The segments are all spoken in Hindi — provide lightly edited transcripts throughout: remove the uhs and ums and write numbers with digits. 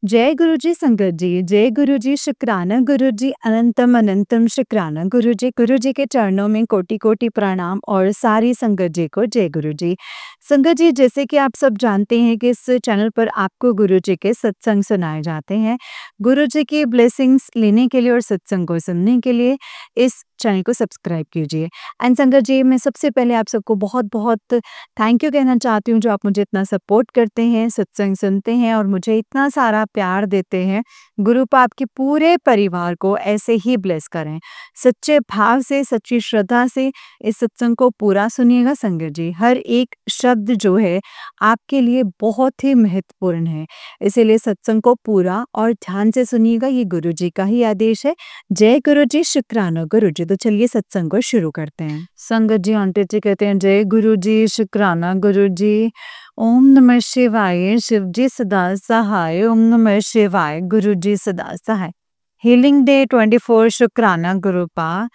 जय गुरु जी संगत जी, जय गुरु जी शुक्राना गुरु जी अनंतम अनंतम शुक्राना गुरु जी के चरणों में कोटि कोटि प्रणाम और सारी संगत जी को जय गुरु जी। संगत जी, जैसे कि आप सब जानते हैं कि इस चैनल पर आपको गुरु जी के सत्संग सुनाए जाते हैं। गुरु जी की ब्लेसिंग्स लेने के लिए और सत्संग को सुनने के लिए इस चैनल को सब्सक्राइब कीजिए। एंड संगत जी, मैं सबसे पहले आप सबको बहुत बहुत थैंक यू कहना चाहती हूँ, जो आप मुझे इतना सपोर्ट करते हैं, सत्संग सुनते हैं और मुझे इतना सारा प्यार देते हैं। गुरु पाप आपके पूरे परिवार को ऐसे ही ब्लेस करें। सच्चे भाव से, सच्ची श्रद्धा से इस सत्संग को पूरा सुनिएगा संगत जी। हर एक शब्द जो है आपके लिए बहुत ही महत्वपूर्ण है, इसीलिए सत्संग को पूरा और ध्यान से सुनिएगा। ये गुरु जी का ही आदेश है। जय गुरु जी शुक्राना गुरु जी। तो चलिए सत्संग को शुरू करते हैं। संगत जी आंटी जी कहते हैं जय गुरु जी शुक्राना गुरु जी। ओम नमः शिवाय, शिव जी सदा सहाय। ओम नमः शिवाय, गुरु जी सदा सहाय। हीलिंग डे 24 शुक्राना गुरु पा।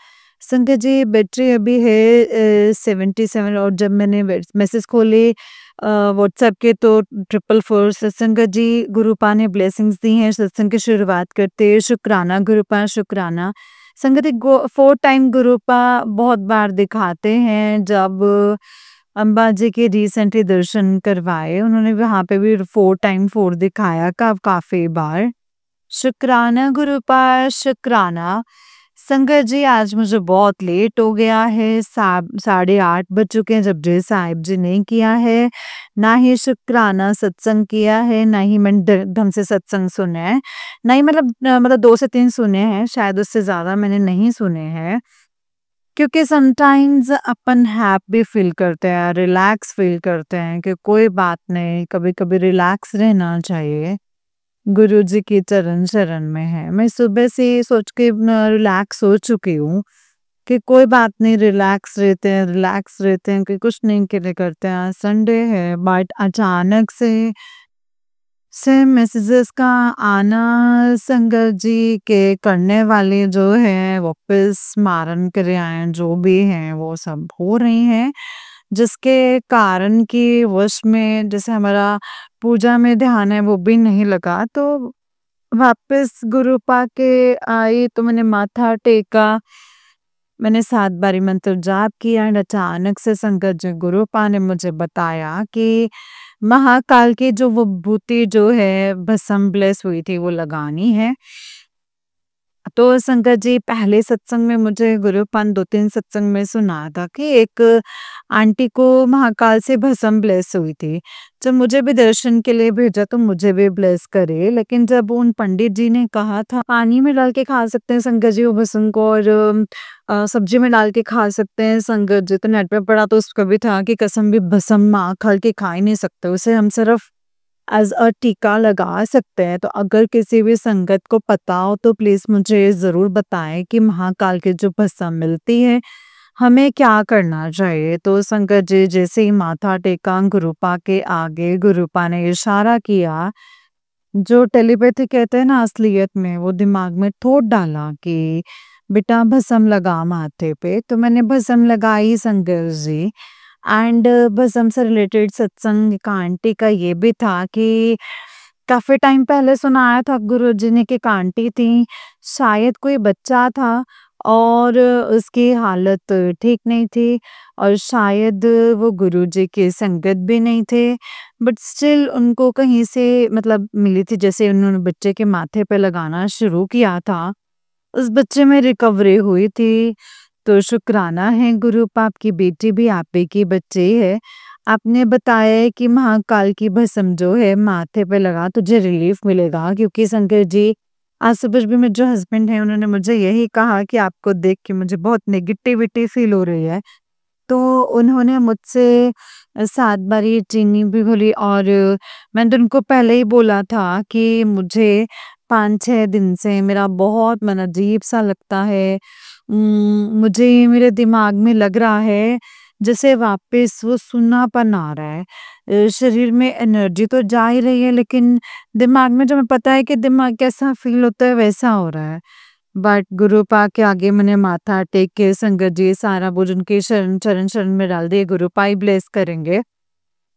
संगत जी बैटरी अभी है 77, और जब मैंने मैसेज खोले व्हाट्सएप के तो 444। संगत जी गुरु पा ने ब्लेसिंग्स दी हैं। सत्संग की शुरुआत करते हैं। शुक्राना गुरु पा, शुक्राना। संगत 4 टाइम गुरु पा बहुत बार दिखाते हैं। जब अंबाजी के रिसेंटली दर्शन करवाए, उन्होंने वहां पे भी 4 टाइम 4 दिखाया काफी बार। शुक्राना गुरु पा, शुक्राना। संगत जी आज मुझे बहुत लेट हो गया है, 8:30 बज चुके हैं। जब साहिब जी ने किया है, ना ही शुक्राना सत्संग किया है, ना ही मैंने ढंग से सत्संग सुने हैं, ना ही मतलब 2 से 3 सुने हैं, शायद उससे ज्यादा मैंने नहीं सुने हैं। क्योंकि समटाइम्स अपन हैप्पी फील करते हैं, रिलैक्स फील करते हैं कि कोई बात नहीं, कभी कभी रिलैक्स रहना चाहिए। गुरु जी की चरण शरण में है। मैं सुबह से सोच के रिलैक्स हो चुकी हूँ कि कोई बात नहीं, रिलैक्स रहते हैं कि कुछ नहीं के लिए करते हैं। संडे है, बट अचानक से मैसेजेस का आना, संगत जी के करने वाले जो है वापस मारन करे आए, जो भी हैं वो सब हो रही हैं, जिसके कारण की वश में जैसे हमारा पूजा में ध्यान है वो भी नहीं लगा। तो वापस गुरु पाके आई तो मैंने माथा टेका, मैंने 7 बारी मंत्र जाप किया एंड अचानक से संगत जी गुरु पा ने मुझे बताया कि महाकाल की जो वो बूटी जो है भस्म ब्लेस हुई थी वो लगानी है। तो संगत जी पहले सत्संग में मुझे गुरुपान 2-3 सत्संग में सुना था कि एक आंटी को महाकाल से भस्म ब्लेस हुई थी। जब मुझे भी दर्शन के लिए भेजा तो मुझे भी ब्लेस करे, लेकिन जब उन पंडित जी ने कहा था पानी में डाल के खा सकते हैं संगत जी वो भस्म को, और सब्जी में डाल के खा सकते हैं संगत जी, तो नेट पे पढ़ा तो उसका भी था कि कसम भी भस्म माँ खा के खा ही नहीं सकते, उसे हम सिर्फ एज अ टीका लगा सकते हैं। तो अगर किसी भी संगत को पता हो तो प्लीज मुझे जरूर बताएं कि महाकाल की जो भस्म मिलती है हमें क्या करना चाहिए। तो संगत जी जैसे ही माथा टेका गुरुपा के आगे, गुरुपा ने इशारा किया, जो टेलीपैथी कहते हैं ना असलियत में, वो दिमाग में थोट डाला कि बेटा भस्म लगा माथे पे। तो मैंने भस्म लगाई संगत जी। एंड भस्म से रिलेटेड सत्संग का आंटी का ये भी था कि काफी टाइम पहले सुनाया था गुरुजी ने कि एक आंटी थी, शायद कोई बच्चा था और उसकी हालत ठीक नहीं थी, और शायद वो गुरुजी की संगत भी नहीं थे, बट स्टिल उनको कहीं से मतलब मिली थी। जैसे उन्होंने बच्चे के माथे पे लगाना शुरू किया था, उस बच्चे में रिकवरी हुई थी। तो शुक्राना है गुरु पाप की बेटी भी आप ही की बच्ची है। आपने बताया है कि महाकाल की भस्म जो है माथे पे लगा तुझे रिलीफ मिलेगा, क्योंकि शंकर जी आज सुबह भी मेरे जो हस्बैंड है उन्होंने मुझे यही कहा कि आपको देख के मुझे बहुत नेगेटिविटी फील हो रही है। तो उन्होंने मुझसे 7 बारी चीनी भी बोली, और मैंने तो उनको पहले ही बोला था कि मुझे 5-6 दिन से मेरा बहुत मन अजीब-सा लगता है। मुझे मेरे दिमाग में लग रहा है जैसे वापस वो सूनापन आ रहा है। शरीर में एनर्जी तो जा ही रही है, लेकिन दिमाग में जो, मैं पता है कि दिमाग कैसा फ़ील होता है वैसा हो रहा है। बट गुरु पा के आगे मैंने माथा टेक के संगत जी सारा बोझ उनके चरण शरण में डाल दिए। गुरु पा ही ब्लेस करेंगे।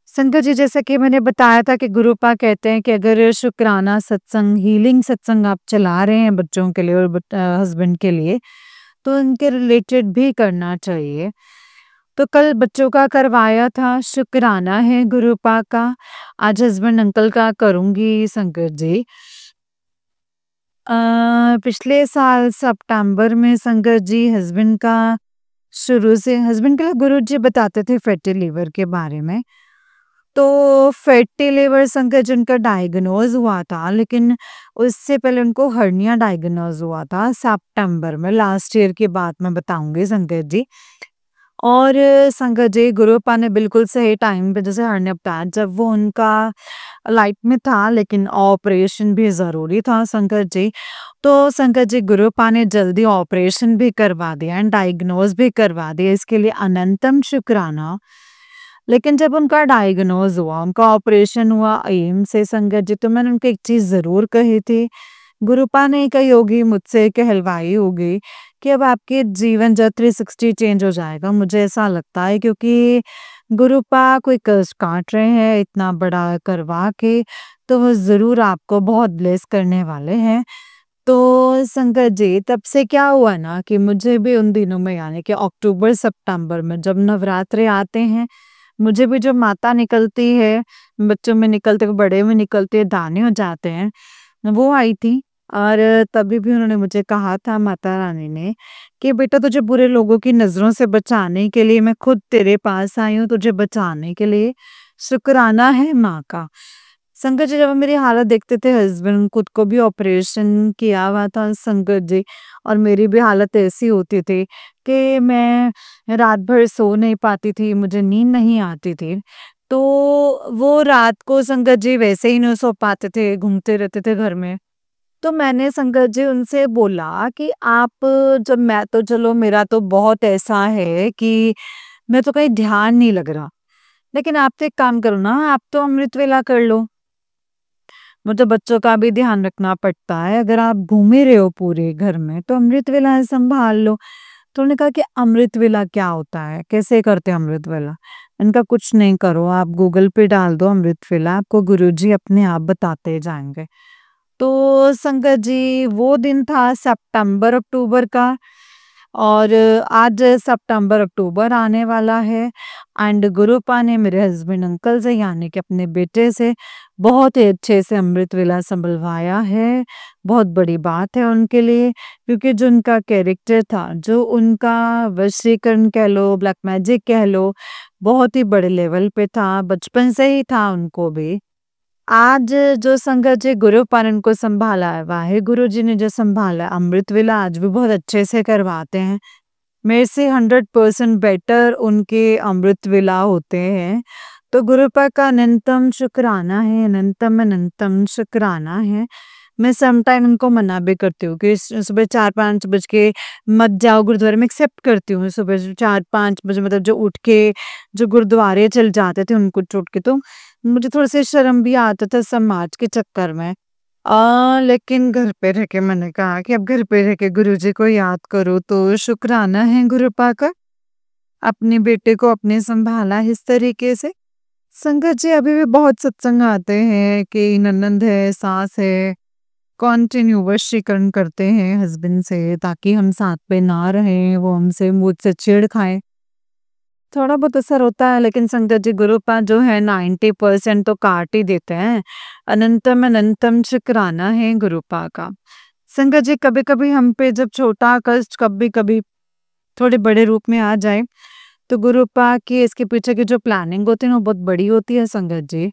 संगत जी, जैसा कि मैंने बताया था कि गुरुपा कहते हैं कि अगर शुक्राना सत्संग, हीलिंग सत्संग आप चला रहे हैं बच्चों के लिए और हस्बैंड के लिए, तो इनके रिलेटेड भी करना चाहिए। तो कल बच्चों का करवाया था, शुक्राना है गुरुपा का। आज हस्बैंड अंकल का करूँगी संगत जी। पिछले साल सितंबर में संगत जी हस्बैंड का शुरू से हस्बैंड के लिए गुरुजी बताते थे फैटी लिवर के बारे में। तो फैटी लिवर संगत जी उनका डायग्नोज हुआ था, लेकिन उससे पहले उनको हर्निया डायग्नोज हुआ था सितंबर में, लास्ट ईयर की बात मैं बताऊंगी संगत जी। और संगत जी गुरुपा ने बिल्कुल सही टाइम पे जैसे हर्निया बताया, जब वो उनका लाइफ में था, लेकिन ऑपरेशन भी ज़रूरी था संगत जी। तो संगत जी गुरुपा ने जल्दी ऑपरेशन भी करवा दिया एंड डायग्नोज भी करवा दिया, इसके लिए अनंतम शुक्राना। लेकिन जब उनका डायग्नोज हुआ, उनका ऑपरेशन हुआ एम्स से संगत जी, तो मैंने उनको एक चीज़ ज़रूर कही थी, गुरुपा ने कही होगी मुझसे, कहलवाई होगी कि अब आपके जीवन जब 360 चेंज हो जाएगा, मुझे ऐसा लगता है, क्योंकि गुरुपा कोई कष्ट काट रहे हैं इतना बड़ा करवा के, तो वो ज़रूर आपको बहुत ब्लेस करने वाले हैं। तो संगत जी तब से क्या हुआ ना कि मुझे भी उन दिनों में, यानी कि अक्टूबर सितंबर में जब नवरात्रे आते हैं, मुझे भी जो माता निकलती है, बच्चों में निकलते, बड़े में निकलते, दाने हो जाते हैं, वो आई थी। और तभी भी उन्होंने मुझे कहा था, माता रानी ने, कि बेटा तुझे बुरे लोगों की नज़रों से बचाने के लिए मैं खुद तेरे पास आई हूँ, तुझे बचाने के लिए, शुक्राना है माँ का। संगत जी जब मेरी हालत देखते थे हस्बैंड, खुद को भी ऑपरेशन किया हुआ था संगत जी, और मेरी भी हालत ऐसी होती थी कि मैं रात भर सो नहीं पाती थी, मुझे नींद नहीं आती थी। तो वो रात को संगत जी वैसे ही नहीं सो पाते थे, घूमते रहते थे घर में। तो मैंने संगत जी उनसे बोला कि आप, जब मैं तो चलो मेरा तो बहुत ऐसा है कि मैं तो कहीं ध्यान नहीं लग रहा, लेकिन आप तो एक काम करो ना, आप तो अमृत वेला कर लो। मुझे बच्चों का भी ध्यान रखना पड़ता है, अगर आप घूमे रहे हो पूरे घर में तो अमृत वेला संभाल लो। तो उन्होंने कहा कि अमृत वेला क्या होता है, कैसे करते हैं अमृत वेला? इनका कुछ नहीं करो, आप गूगल पे डाल दो अमृत वेला, आपको गुरुजी अपने आप बताते जाएंगे। तो संगत जी वो दिन था सितंबर अक्टूबर का, और आज सितंबर अक्टूबर आने वाला है, एंड गुरुपा ने मेरे हस्बैंड अंकल से, यानी कि अपने बेटे से, बहुत ही अच्छे से अमृत वेला संभलवाया है। बहुत बड़ी बात है उनके लिए, क्योंकि जो उनका कैरेक्टर था, जो उनका वशीकरण कह लो, ब्लैक मैजिक कह लो, बहुत ही बड़े लेवल पे था, बचपन से ही था उनको भी। आज जो संगत जी गुरु पालन को संभाला है, वाहे गुरु जी ने जो संभाला है, अमृत वेला आज भी बहुत अच्छे से करवाते हैं। मेरे से 100% बेटर उनके अमृत वेला होते हैं। तो गुरुपा का अनंतम शुक्राना है, अनंतम अनंतम शुक्राना है। मैं सम टाइम उनको मना भी करती हूँ कि सुबह 4-5 बज के मत जाओ गुरुद्वारे में, एक्सेप्ट करती हूँ सुबह 4-5 बजे, मतलब जो उठ के जो गुरुद्वारे चल जाते थे उनको छोड़ के, तो मुझे थोड़ा सा शर्म भी आता था समाज के चक्कर में। लेकिन घर पे रह के मैंने कहा कि अब घर पे रह के गुरुजी को याद करो तो शुक्राना है गुरुपा का, अपने बेटे को अपने संभाला इस तरीके से। संगत जी अभी भी बहुत सत्संग आते हैं कि ननंद है, सास है, कंटिन्यू वशीकरण करते हैं हस्बैंड से, ताकि हम साथ पे ना रहें, वो हमसे मुझसे चिढ़ खाएं। थोड़ा बहुत असर होता है, लेकिन संगत जी गुरुपा जो है 90% तो काट ही देते हैं। अनंतम अनंतम शुक्राना है गुरुपा का। संगत जी कभी कभी हम पे जब छोटा कष्ट कभी कभी थोड़े बड़े रूप में आ जाए, तो गुरुपा की इसके पीछे की जो प्लानिंग होती है ना, वो बहुत बड़ी होती है संगत जी।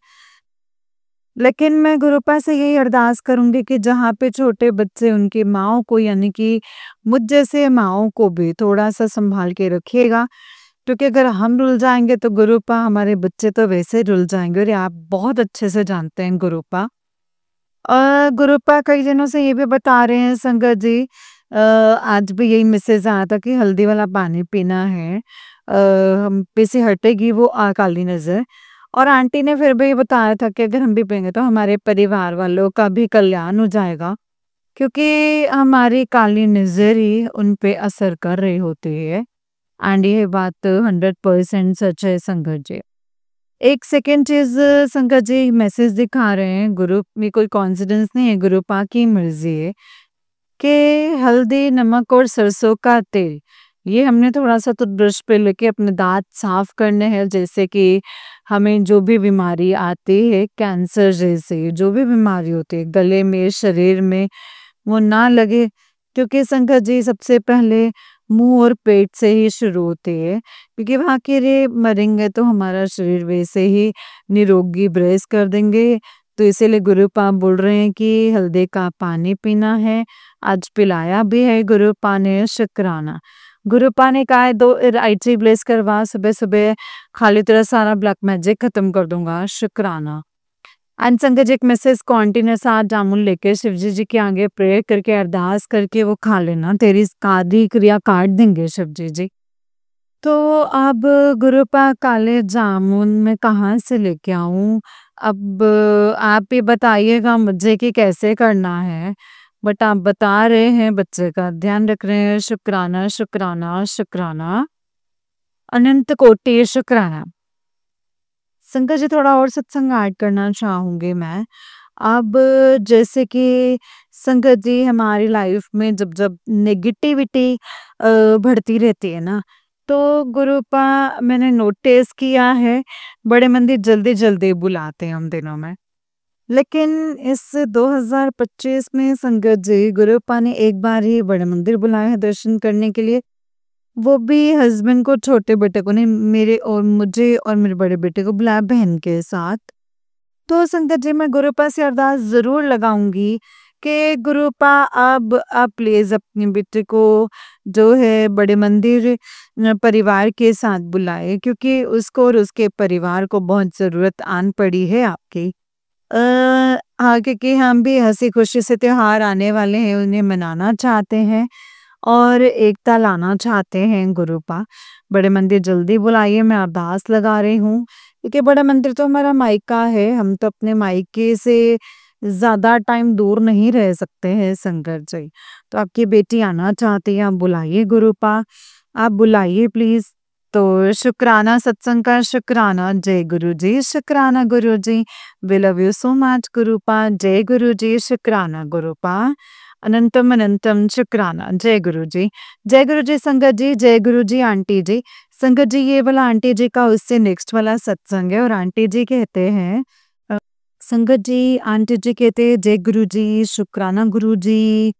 लेकिन मैं गुरुपा से यही अरदास करूँगी कि जहाँ पे छोटे बच्चे, उनकी माँओं को, यानी कि मुझ जैसे माँओं को भी थोड़ा-सा सँभाल के रखिएगा, क्योंकि अगर हम रुल जाएँगे तो गुरुपा, हमारे बच्चे तो वैसे ही रुल जाएँगे, और ये आप बहुत अच्छे से जानते हैं गुरुपा। गुरुपा कई दिनों से ये भी बता रहे हैं संगत जी, आज भी यही मैसेज आया था कि हल्दी वाला पानी पीना है, हम पे से हटेगी वो काली नज़र। और आंटी ने फिर भी बताया था कि अगर हम भी पिएँगे तो हमारे परिवार वालों का भी कल्याण हो जाएगा, क्योंकि हमारी काली नज़र ही उन पे असर कर रही होती है, एंड ये बात 100% सच है संगत जी। एक सेकंड चीज़ संगत जी मैसेज दिखा रहे हैं ग्रुप में, कोई कोइंसिडेंस नहीं है, गुरु पा की मर्ज़ी है कि हल्दी, नमक और सरसों का तेल, ये हमने थोड़ा-सा टूथब्रश पे लेके अपने दाँत साफ करने हैं। जैसे कि हमें जो भी बीमारी आती है, कैंसर जैसे जो भी बीमारी होती है गले में, शरीर में, वो ना लगे। क्योंकि संगत जी सबसे पहले मुँह और पेट से ही शुरू होती है, क्योंकि वहाँ कीड़े मरेंगे तो हमारा शरीर वैसे ही निरोगी ब्रेस कर देंगे। तो इसीलिए गुरुपा बोल रहे हैं कि हल्दी का पानी पीना है। आज पिलाया भी है गुरुपा ने शुक्राना। गुरुपा ने कहा है 2 इलायची ब्लेस करवा सुबह-सुबह, खाली तेरा सारा ब्लैक मैजिक खत्म कर दूँगा, शुक्राना। एंड संगत जी एक मैसेज कॉन्टिन्यूअस आज जामुन लेके शिवजी जी के आगे प्रेयर करके अरदास करके वो खा लेना, तेरी सारी क्रिया काट देंगे शिवजी जी। तो अब गुरुपा काले जामुन मैं कहाँ से लेके आऊँ? अब आप ही बताइएगा मुझे कि कैसे करना है? बट आप बता रहे हैं बच्चे का ध्यान रख रहे हैं, शुक्राना, शुक्राना, शुक्राना, अनंत कोटि शुक्राना। संगत जी थोड़ा और सत्संग ऐड करना चाहूँगी मैं। अब जैसे कि संगत जी हमारी लाइफ में जब नेगेटिविटी बढ़ती रहती है ना, तो गुरुपा मैंने नोटिस किया है बड़े मंदिर जल्दी-जल्दी बुलाते हैं हम दिनों में। लेकिन इस 2025 में संगत जी गुरुपा ने एक बार ही बड़े मंदिर बुलाया है दर्शन करने के लिए। वो भी हस्बैंड को, छोटे बेटे को नहीं, मेरे और मुझे और मेरे बड़े बेटे को बुलाया बहन के साथ। तो संगत जी मैं गुरुपा से अरदास ज़रूर लगाऊँगी कि गुरुपा अब आप प्लीज़ अपने बेटे को जो है बड़े मंदिर परिवार के साथ बुलाएँ, क्योंकि उसको और उसके परिवार को बहुत ज़रूरत आन पड़ी है आपकी। हाँ, क्योंकि हम भी हँसी-खुशी से त्योहार आने वाले हैं, उन्हें मनाना चाहते हैं और एकता लाना चाहते हैं गुरुपा। बड़े मंदिर जल्दी बुलाइए, मैं अरदास लगा रही हूँ, क्योंकि बड़ा मंदिर तो हमारा मायका है, हम तो अपने मायके से ज़्यादा टाइम दूर नहीं रह सकते हैं संगत जी। तो आपकी बेटी आना चाहती है, आप बुलाइए गुरुपा, आप बुलाइए प्लीज़। तो शुक्राना सत्संग का शुक्राना, जय गुरु जी, शुक्राना Guru ji, we love you so much गुरुपा, जय गुरु जी, शुक्राना गुरुपा, अनंतम अनंतम शुक्राना, जय गुरु जी। जय गुरु जी संगत जी, जय गुरु जी आंटी जी। संगत जी ये वाला आंटी जी का उससे नेक्स्ट वाला सत्संग है और आंटी जी कहते हैं संगत जी, आंटी जी कहते हैं जय गुरु जी, शुक्राना गुरु जी,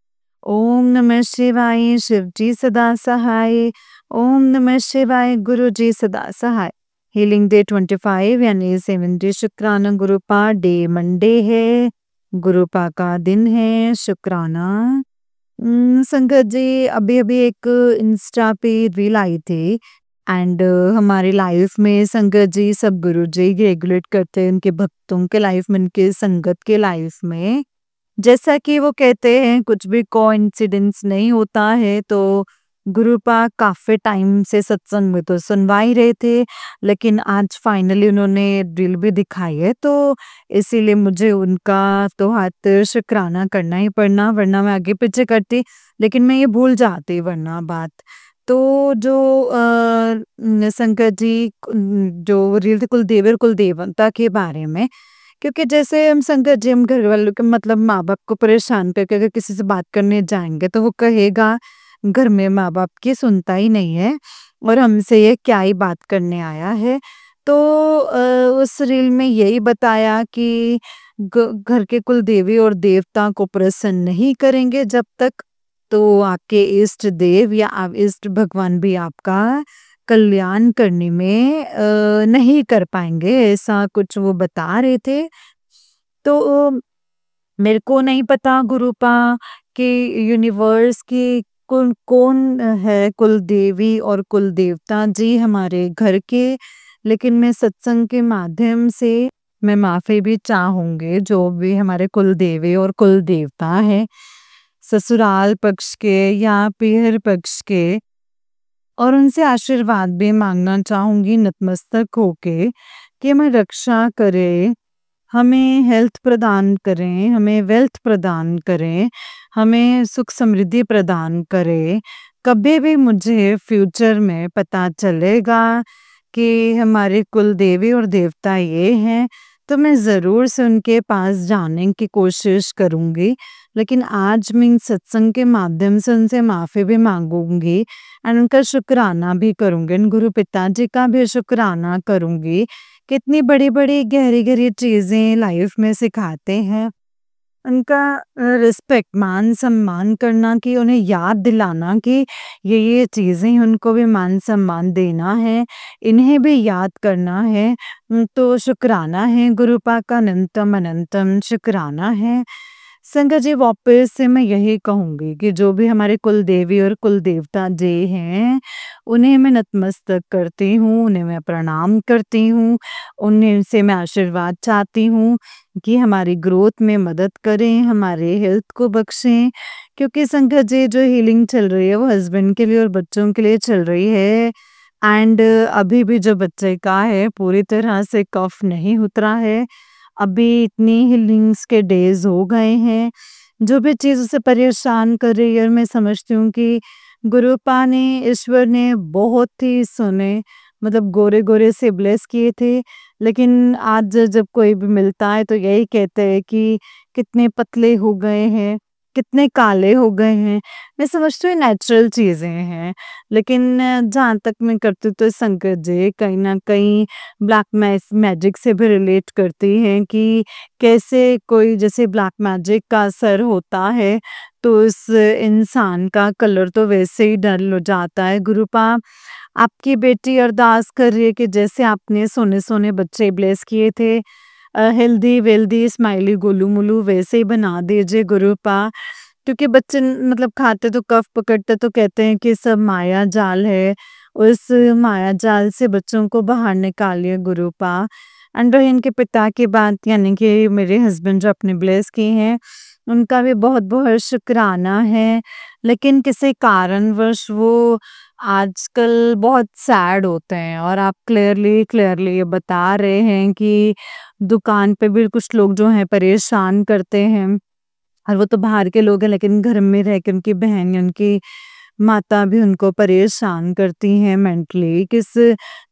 ओम नमः शिवाय, शिव जी सदा सहाय, ओम नमः शिवाय, गुरु जी सदा सहाय। हीलिंग डे 25 यानी 7 डे शुक्राना गुरुपा, डे मंडे है, गुरुपा का दिन है, शुक्राना। संगत जी अभी-अभी एक इंस्टा पे रील आई थी एंड हमारी लाइफ में संगत जी सब गुरुजी रेगुलेट करते हैं उनके भक्तों के लाइफ में, उनके संगत के लाइफ में। जैसा कि वो कहते हैं कुछ भी कोइंसिडेंस नहीं होता है, तो गुरुपा काफ़ी टाइम से सत्संग में तो सुनवा ही रहे थे, लेकिन आज फाइनली उन्होंने रील भी दिखाई है, तो इसीलिए मुझे उनका तो हाथ शुक्राना करना ही पड़ना, वरना मैं आगे पीछे करती, लेकिन मैं ये भूल जाती वरना बात। तो जो शंकर जी जो रील थी कुलदेवी और कुलदेवता के बारे में, क्योंकि जैसे हम संगत जी हम घर वालों के मतलब माँ-बाप को परेशान करके अगर किसी से बात करने जाएँगे तो वो कहेगा घर में माँ-बाप की सुनता ही नहीं है और हमसे ये क्या ही बात करने आया है। तो उस रील में यही बताया कि घर के कुल देवी और देवता को प्रसन्न नहीं करेंगे जब तक, तो आपके इष्ट देव या आप इष्ट भगवान भी आपका कल्याण करने में नहीं कर पाएंगे, ऐसा कुछ वो बता रहे थे। तो मेरे को नहीं पता गुरुपा कि यूनिवर्स की कौन कौन है कुल देवी और कुल देवता जी हमारे घर के, लेकिन मैं सत्संग के माध्यम से मैं माफ़ी भी चाहूँगी जो भी हमारे कुल देवी और कुल देवता हैं, ससुराल पक्ष के या पीहर पक्ष के, और उनसे आशीर्वाद भी मांगना चाहूँगी नतमस्तक होके कि हमें रक्षा करें, हमें हेल्थ प्रदान करें, हमें वेल्थ प्रदान करें, हमें सुख समृद्धि प्रदान करें। कभी भी मुझे फ्यूचर में पता चलेगा कि हमारे कुल देवी और देवता ये हैं, तो मैं ज़रूर से उनके पास जाने की कोशिश करूँगी। लेकिन आज मैं इन सत्संग के माध्यम से उनसे माफ़ी भी माँगूँगी एंड उनका शुक्राना भी करूँगी, उन गुरु पिताजी का भी शुक्राना करूँगी। कितनी बड़ी-बड़ी, गहरी-गहरी चीज़ें लाइफ में सिखाते हैं। उनका रिस्पेक्ट, मान-सम्मान करना, कि उन्हें याद दिलाना कि ये चीज़ें उनको भी मान-सम्मान देना है, इन्हें भी याद करना है। तो शुक्राना है, गुरुपा का अनंतम अनंतम शुक्राना है। संगत जी, वापस से मैं यही कहूँगी कि जो भी हमारे कुल देवी और कुल देवता जी हैं, उन्हें मैं नतमस्तक करती हूँ, उन्हें मैं प्रणाम करती हूँ, उन्हें से मैं आशीर्वाद चाहती हूँ कि हमारी ग्रोथ में मदद करें, हमारे हेल्थ को बख्शें। क्योंकि संगत जी, जो हीलिंग चल रही है वो हस्बैंड के लिए और बच्चों के लिए चल रही है एंड अभी भी जो बच्चे का है पूरी तरह से कफ नहीं उतरा है। अभी इतनी हीलिंग्स के डेज़ हो गए हैं। जो भी चीज़ उसे परेशान कर रही है, मैं समझती हूँ कि गुरुपा ने, ईश्वर ने बहुत ही सोने, मतलब गोरे-गोरे से ब्लेस किए थे। लेकिन आज जब कोई भी मिलता है तो यही कहते हैं कि कितने पतले हो गए हैं, कितने काले हो गए हैं। मैं समझती हूँ ये नेचुरल चीज़ें हैं। लेकिन जहाँ तक मैं करती हूँ तो संगत जी कहीं न कहीं ब्लैक मैजिक से भी रिलेट करती हैं कि कैसे कोई जैसे ब्लैक मैजिक का असर होता है तो उस इंसान का कलर तो वैसे ही डल हो जाता है। गुरुपा, आपकी बेटी अरदास कर रही है कि जैसे आपने सोने-सोने बच्चे ब्लेस किए थे, healthy wealthy smiley Golu Molu वैसे ही बना दीजिए गुरुपा। क्योंकि बच्चे मतलब खाते तो कफ पकड़ते तो कहते हैं कि सब माया जाल है। उस माया जाल से बच्चों को बाहर निकालिए गुरुपा। एंड रही इनके पिता की बात, यानी कि मेरे हस्बैंड जो अपने ब्लेस किए हैं, उनका भी बहुत-बहुत शुक्राना है। लेकिन किसी कारणवश वो आजकल बहुत सैड होते हैं और आप क्लियरली ये बता रहे हैं कि दुकान पे भी कुछ लोग जो हैं परेशान करते हैं। और वो तो बाहर के लोग हैं, लेकिन घर में रह के उनकी बहन या उनकी माता भी उनको परेशान करती हैं मेंटली। किस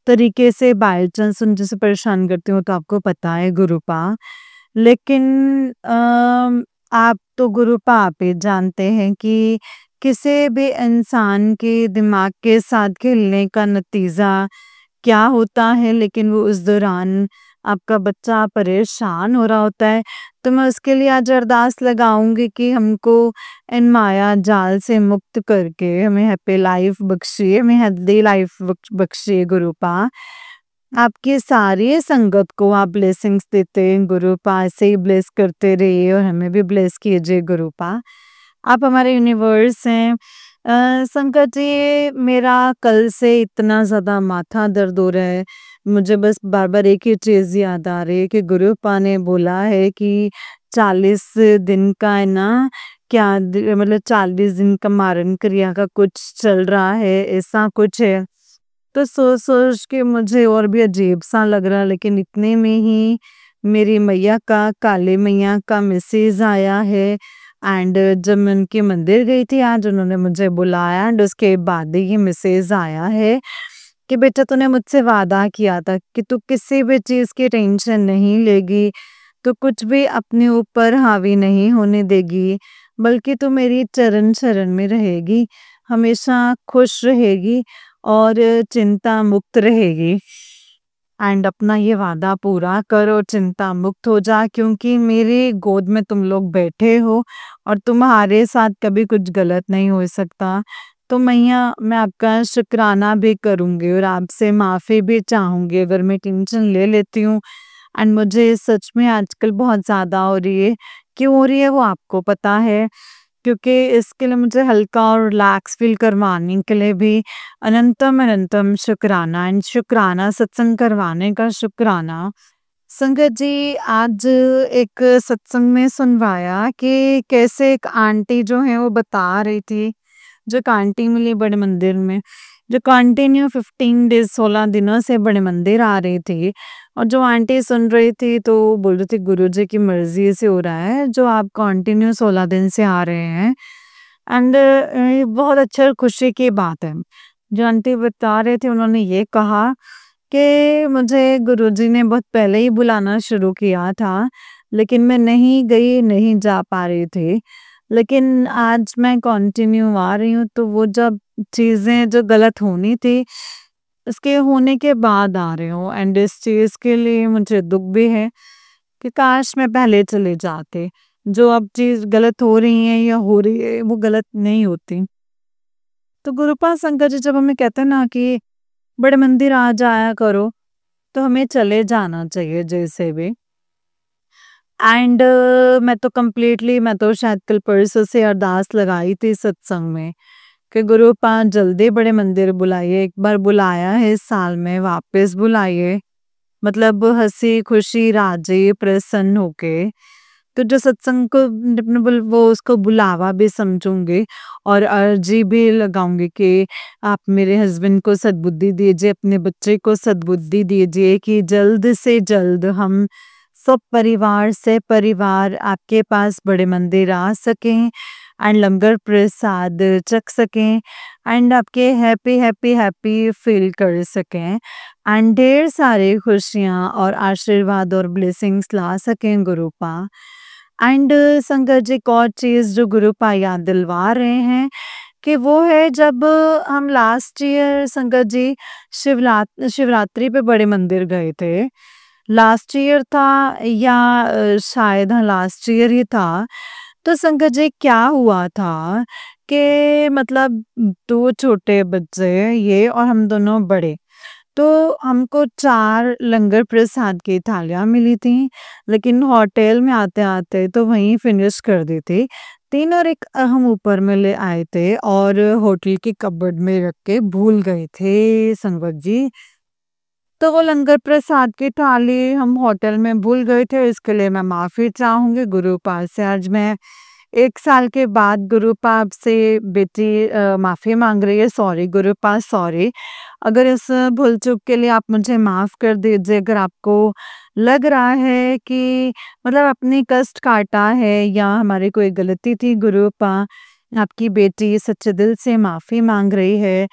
तरीके से बाय चांस उन जैसे परेशान करती हूँ तो आपको पता है गुरुपा। लेकिन आप तो गुरुपा आप ही जानते हैं कि किसी भी इंसान के दिमाग के साथ खेलने का नतीजा क्या होता है। लेकिन वो उस दौरान आपका बच्चा परेशान हो रहा होता है, तो मैं उसके लिए आज अरदास लगाऊंगी कि हमको इन माया जाल से मुक्त करके हमें हैप्पी लाइफ बख्शिए, हमें हेल्दी लाइफ बख्शिए गुरुपा। आपकी सारी संगत को आप ब्लेसिंग्स देते हैं गुरुपा, ऐसे ही ब्लेस करते रहिए और हमें भी ब्लेस कीजिए गुरुपा। आप हमारे यूनिवर्स हैं। संकट जी, मेरा कल से इतना ज़्यादा माथा दर्द हो रहा है। मुझे बस बार-बार एक ही चीज़ याद आ रही है कि गुरुपा ने बोला है कि 40 दिन का है ना, क्या मतलब 40 दिन का मारण क्रिया का कुछ चल रहा है, ऐसा कुछ है। तो सोच-सोच के मुझे और भी अजीब-सा लग रहा है, लेकिन इतने में ही मेरी मैया का, काली मैया का मैसेज आया है एंड जब मैं उनके मंदिर गई थी आज, उन्होंने मुझे बुलाया एंड उसके बाद ही ये मैसेज आया है कि बेटा, तूने मुझसे वादा किया था कि तू किसी भी चीज़ की टेंशन नहीं लेगी, तू कुछ भी अपने ऊपर हावी नहीं होने देगी, बल्कि तू मेरी चरण शरण में रहेगी, हमेशा खुश रहेगी और चिंता मुक्त रहेगी। एंड अपना ये वादा पूरा कर और चिंता मुक्त हो जा, क्योंकि मेरी गोद में तुम लोग बैठे हो और तुम्हारे साथ कभी कुछ गलत नहीं हो सकता। तो मैया, मैं आपका शुक्राना भी करूँगी और आपसे माफ़ी भी चाहूँगी अगर मैं टेंशन ले लेती हूँ एंड मुझे सच में आजकल बहुत ज़्यादा हो रही है। क्यों हो रही है वो आपको पता है, क्योंकि इसके लिए मुझे हल्का और रिलैक्स फ़ील करवाने के लिए भी अनंतम अनंतम शुक्राना एंड शुक्राना सत्संग करवाने का शुक्राना। संगत जी, आज एक सत्संग में सुनवाया कि कैसे एक आंटी जो है वो बता रही थी, जो एक आंटी मिली बड़े मंदिर में, जो कंटिन्यू 15 डेज़ 16 दिनों से बड़े मंदिर आ रही थी। और जो आंटी सुन रही थी तो बोल रही थी गुरुजी की मर्ज़ी से हो रहा है जो आप कंटिन्यू 16 दिन से आ रहे हैं। एंड ये बहुत अच्छा खुशी की बात है। जो आंटी बता रहे थे उन्होंने ये कहा कि मुझे गुरुजी ने बहुत पहले ही बुलाना शुरू किया था, लेकिन मैं नहीं गई, नहीं जा पा रही थी। लेकिन आज मैं कंटिन्यू आ रही हूँ, तो वो जब चीज़ें जो गलत होनी थी, उसके होने के बाद आ रही हूँ एंड इस चीज़ के लिए मुझे दुःख भी है कि काश मैं पहले चले जाते। जो अब चीज़ गलत हो रही है या हो रही है, वो गलत नहीं होती। तो गुरुपाल शंकर जी जब हमें कहते हैं ना कि बड़े मंदिर आ जाया करो, तो हमें चले जाना चाहिए जैसे भी। एंड मैं तो शायद कल परसों से अरदास लगाई थी सत्संग में कि गुरुपाल जल्दी बड़े मंदिर बुलाइए। एक बार बुलाया है इस साल में, वापस बुलाइए। मतलब हँसी खुशी राजी प्रसन्न होके। तो जो सत्संग को वो उसको बुलावा भी समझूंगी और अर्जी भी लगाऊंगी कि आप मेरे हस्बैंड को सद्बुद्धि दीजिए, अपने बच्चे को सद्बुद्धि दीजिए कि जल्द से जल्द हम सब परिवार से परिवार आपके पास बड़े मंदिर आ सकें एंड लंगर प्रसाद चख सकें एंड आपके हैप्पी हैप्पी हैप्पी फील कर सकें एंड ढेर सारी खुशियाँ और आशीर्वाद और ब्लेसिंग्स ला सकें गुरुपा। एंड संगत जी एक और चीज़ जो गुरुपा याद दिलवा रहे हैं कि वो है जब हम लास्ट ईयर संगत जी शिवरात्रि पे बड़े मंदिर गए थे। लास्ट ईयर था या शायद हाँ लास्ट ईयर ही था। तो संगत जी क्या हुआ था कि मतलब 2 छोटे बच्चे ये और हम दोनों बड़े। तो हमको 4 लंगर प्रसाद की थालियाँ मिली थी, लेकिन होटल में आते-आते तो वहीं फिनिश कर दी थी। 3 और 1 हम ऊपर में ले आए थे और होटल की कबर्ड में रख के भूल गए थे संगत जी। तो वो लंगर प्रसाद की थाली हम होटल में भूल गए थे, इसके लिए मैं माफ़ी चाहूँगी गुरुपाल से। आज मैं 1 साल के बाद गुरुपाल से बेटी माफ़ी माँग रही है। Sorry Gurupal, sorry. अगर इस भूल-चूक के लिए आप मुझे माफ़ कर दीजिए। अगर आपको लग रहा है कि मतलब आपने कष्ट काटा है या हमारी कोई गलती थी गुरुपा, आपकी बेटी सच्चे दिल से माफ़ी माँग रही है।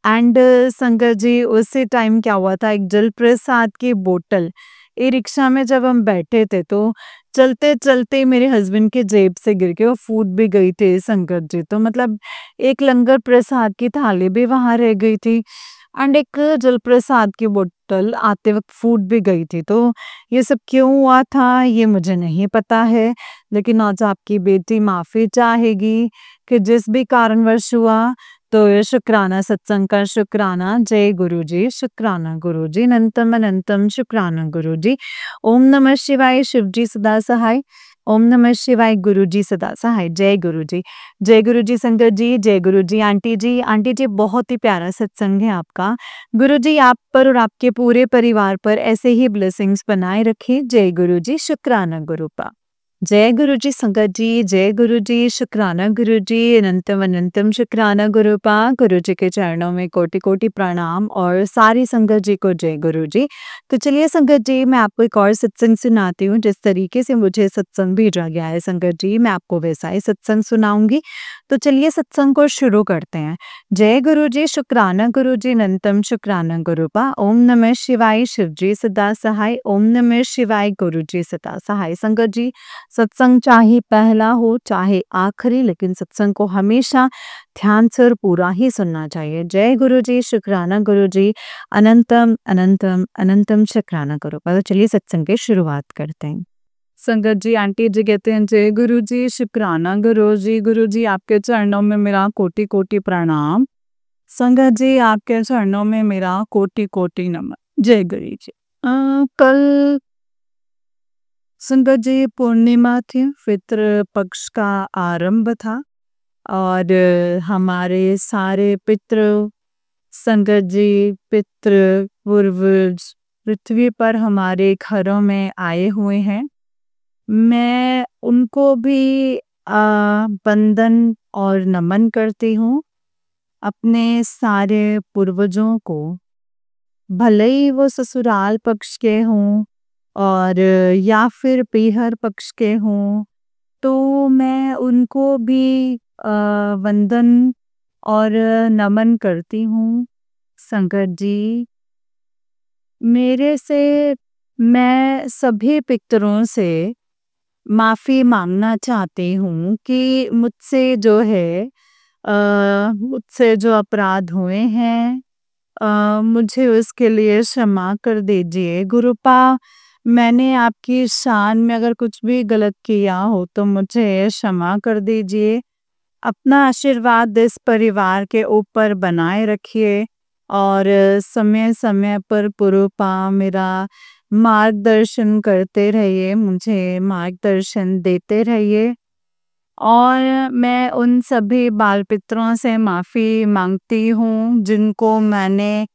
एंड संगत जी उसी टाइम क्या हुआ था, एक जल प्रसाद की बोतल ई-रिक्शा में जब हम बैठे थे तो चलते-चलते मेरे हस्बैंड के जेब से गिर के वो फूट भी गई थी संगत जी। तो मतलब एक लंगर प्रसाद की थाली भी वहाँ रह गई थी एंड एक जल प्रसाद की बोतल आते वक़्त फूट भी गई थी। तो ये सब क्यों हुआ था ये मुझे नहीं पता है, लेकिन आज आपकी बेटी माफ़ी चाहेगी कि जिस भी कारणवश हुआ। तो ये शुक्राना सत्संग का शुक्राना। जय गुरुजी, शुक्राना गुरुजी, अनंतम अनंतम शुक्राना गुरुजी। ओम नमः शिवाय, शिवजी सदा सहाय। ओम नमः शिवाय, गुरुजी सदा सहाय। जय गुरुजी। जय गुरुजी संगत जी, जय गुरुजी आंटी जी। आंटी जी बहुत ही प्यारा सत्संग है आपका। गुरुजी आप पर और आपके पूरे परिवार पर ऐसे ही ब्लेसिंग्स बनाए रखें। जय गुरुजी, शुक्राना गुरुपा। जय गुरुजी संगत जी, जय गुरुजी, शुक्राना गुरुजी, अनंतम अनंतम शुक्राना गुरुपा। गुरुजी के चरणों में कोटि-कोटि प्रणाम और सारी संगत जी को जय गुरुजी। तो चलिए संगत जी मैं आपको एक और सत्संग सुनाती हूँ, जिस तरीके से मुझे सत्संग भेजा गया है संगत जी, मैं आपको वैसा ही सत्संग सुनाऊँगी। तो चलिए सत्संग को शुरू करते हैं। जय गुरुजी, शुक्राना गुरुजी, अनंतम शुक्राना गुरुपा। ओम नमः शिवाय, शिवजी सदा सहाय। ओम नमः शिवाय, गुरुजी सदा सहाय। संगत जी सत्संग चाहे पहला हो चाहे आखिरी, लेकिन सत्संग को हमेशा ध्यान से और पूरा ही सुनना चाहिए। जय गुरुजी, शुक्राना गुरुजी, अनंतम अनंतम अनंतम शुक्राना गुरुपा। तो चलिए सत्संग की शुरुआत करते हैं। संगत जी आंटी जी कहते हैं जय गुरुजी, शुक्राना गुरुजी। गुरुजी आपके चरणों में मेरा कोटि कोटि प्रणाम। संगत जी आपके चरणों में मेरा कोटि कोटि नमन। जय गुरु जी। कल संगत जी पूर्णिमा थी, पितृ पक्ष का आरंभ था और हमारे सारे पितृ संगत जी पितृ पूर्वज पृथ्वी पर हमारे घरों में आए हुए हैं। मैं उनको भी वंदन और नमन करती हूँ। अपने सारे पूर्वजों को, भले ही वो ससुराल पक्ष के हों और या फिर पीहर पक्ष के हों, तो मैं उनको भी वंदन और नमन करती हूँ संगत जी। मेरे से मैं सभी पितरों से माफ़ी माँगना चाहती हूँ कि मुझसे जो है मुझसे जो अपराध हुए हैं मुझे उसके लिए क्षमा कर दीजिए। गुरुपा, मैंने आपकी शान में अगर कुछ भी गलत किया हो तो मुझे क्षमा कर दीजिए। अपना आशीर्वाद इस परिवार के ऊपर बनाए रखिए और समय-समय पर गुरुपा मेरा मार्गदर्शन करते रहिए, मुझे मार्गदर्शन देते रहिए। और मैं उन सभी बाल-पितरों से माफ़ी माँगती हूँ जिनको मैंने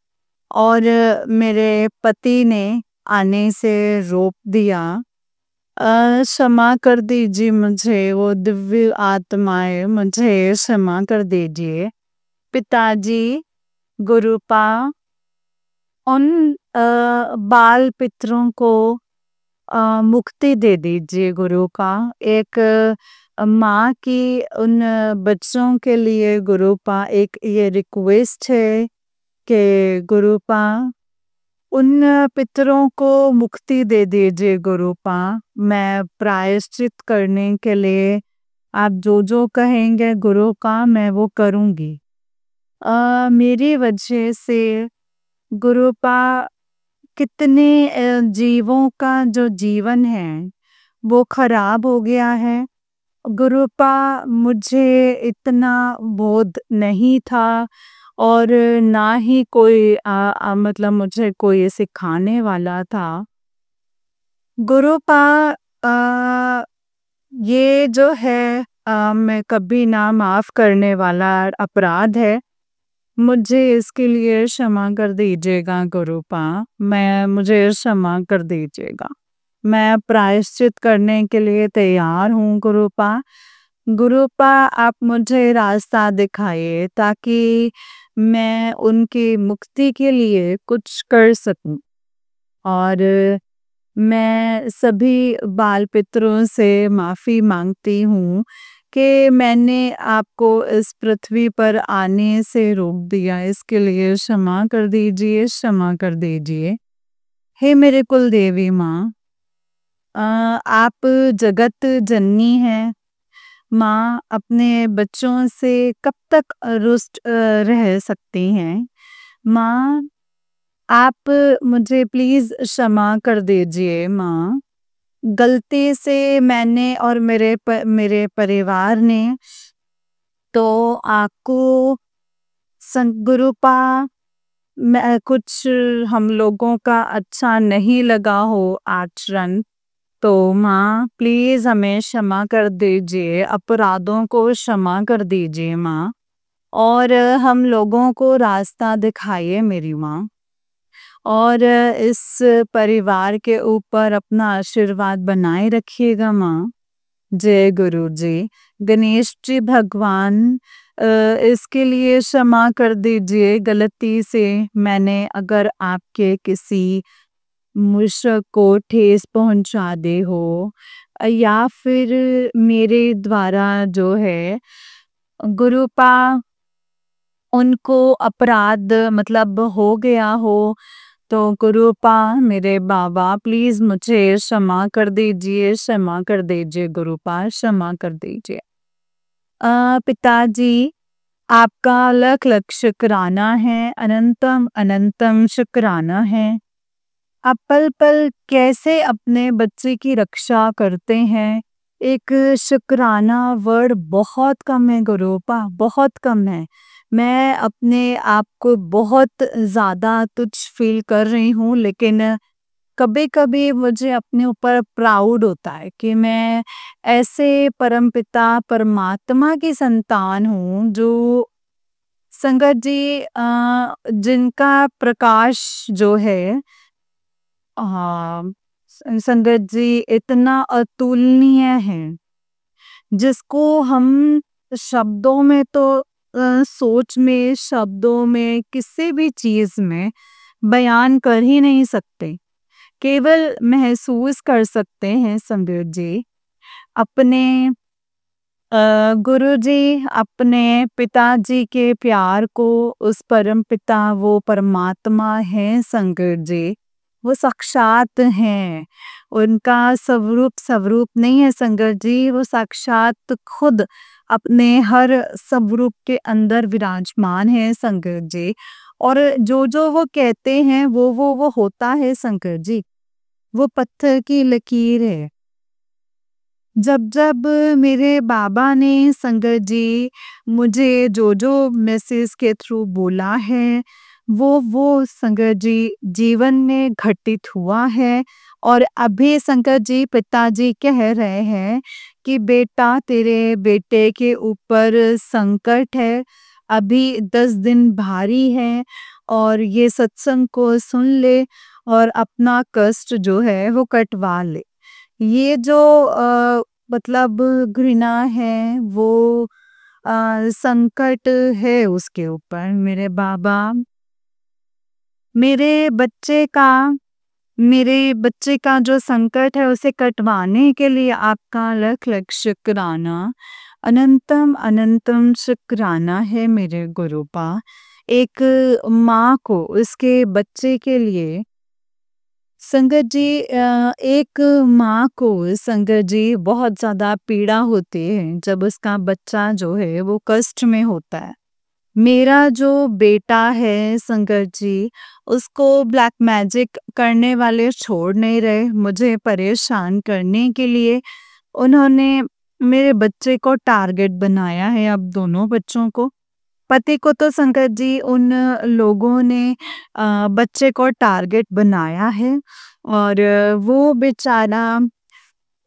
और मेरे पति ने आने से रोक दिया। क्षमा कर दीजिए मुझे, वो दिव्य आत्माएँ मुझे क्षमा कर दीजिए। पिताजी, गुरुपा, उन बाल-पितरों को मुक्ति दे दीजिए गुरु का। एक माँ की उन बच्चों के लिए गुरुपा एक ये रिक्वेस्ट है कि गुरुपा उन पितरों को मुक्ति दे दीजिए गुरुपा। मैं प्रायश्चित करने के लिए आप जो कहेंगे गुरु का मैं वो करूँगी। मेरी वजह से गुरुपा कितने जीवों का जो जीवन है वो खराब हो गया है। गुरुपा मुझे इतना बोध नहीं था और ना ही कोई मतलब मुझे कोई सिखाने वाला था। गुरुपा ये जो है मैं कभी ना माफ़ करने वाला अपराध है। मुझे इसके लिए क्षमा कर दीजिएगा गुरुपा। मुझे क्षमा कर दीजिएगा। मैं प्रायश्चित करने के लिए तैयार हूँ गुरुपा। गुरुपा आप मुझे रास्ता दिखाइए ताकि मैं उनकी मुक्ति के लिए कुछ कर सकूँ। और मैं सभी बाल-पितरों से माफ़ी माँगती हूँ कि मैंने आपको इस पृथ्वी पर आने से रोक दिया, इसके लिए क्षमा कर दीजिए, क्षमा कर दीजिए। हे मेरे कुलदेवी माँ, आप जगत जननी हैं। माँ अपने बच्चों से कब तक रुष्ट रह सकती हैं? माँ, आप मुझे प्लीज़ क्षमा कर दीजिए माँ। गलती से मैंने और मेरे परिवार ने तो आपको गुरुपा मैं कुछ हम लोगों का अच्छा नहीं लगा हो आचरण तो माँ प्लीज़ हमें क्षमा कर दीजिए, अपराधों को क्षमा कर दीजिए माँ। और हम लोगों को रास्ता दिखाइए मेरी माँ। और इस परिवार के ऊपर अपना आशीर्वाद बनाए रखिएगा माँ। जय गुरु जी। गणेश जी भगवान इसके लिए क्षमा कर दीजिए, गलती से मैंने अगर आपके किसी मूषक को ठेस पहुंचा दे हो या फिर मेरे द्वारा जो है गुरुपा उनको अपराध मतलब हो गया हो तो गुरुपा मेरे बाबा प्लीज मुझे क्षमा कर दीजिए, क्षमा कर दीजिए गुरुपा, क्षमा कर दीजिए। पिताजी, आपका लख लख शुक्राना है, अनंतम अनंतम शुक्राना है। आप पल पल कैसे अपने बच्चे की रक्षा करते हैं। एक शुक्राना वर्ड बहुत कम है गुरुपा, बहुत कम है। मैं अपने आप को बहुत ज़्यादा तुच्छ फील कर रही हूँ लेकिन कभी-कभी मुझे अपने ऊपर प्राउड होता है कि मैं ऐसे परमपिता परमात्मा की संतान हूँ जो संगत जी जिनका प्रकाश जो है संगत जी इतना अतुलनीय है जिसको हम शब्दों में तो सोच में शब्दों में किसी भी चीज में बयान कर ही नहीं सकते, केवल महसूस कर सकते हैं संगत जी। अपने गुरुजी अपने पिताजी के प्यार को उस परम पिता वो परमात्मा है संगत जी वो साक्षात हैं। उनका स्वरूप स्वरूप नहीं है संगत जी, वो साक्षात खुद अपने हर स्वरूप के अंदर विराजमान है संगत जी। और जो वो कहते हैं वो होता है संगत जी। वो पत्थर की लकीर है। जब जब मेरे बाबा ने संगत जी मुझे जो मैसेज के थ्रू बोला है, वो संगत जी जीवन में घटित हुआ है। और अभी संगत जी पिताजी कह रहे हैं कि बेटा तेरे बेटे के ऊपर संकट है, अभी 10 दिन भारी है और ये सत्संग को सुन ले और अपना कष्ट जो है वो कटवा ले। ये जो मतलब घृणा है वो संकट है उसके ऊपर मेरे बाबा। मेरे बच्चे का मेरे बच्चे का जो संकट है उसे कटवाने के लिए आपका लख लख शुक्राना, अनंतम अनंतम शुक्राना है मेरे गुरुपा। एक माँ को उसके बच्चे के लिए संगत जी एक माँ को संगत जी बहुत ज़्यादा पीड़ा होती है जब उसका बच्चा जो है वो कष्ट में होता है। मेरा जो बेटा है संगत जी, उसको ब्लैक मैजिक करने वाले छोड़ नहीं रहे मुझे परेशान करने के लिए। उन्होंने मेरे बच्चे को टारगेट बनाया है, अब दोनों बच्चों को। पति को तो संगत जी उन लोगों ने बच्चे को टारगेट बनाया है और वो बेचारा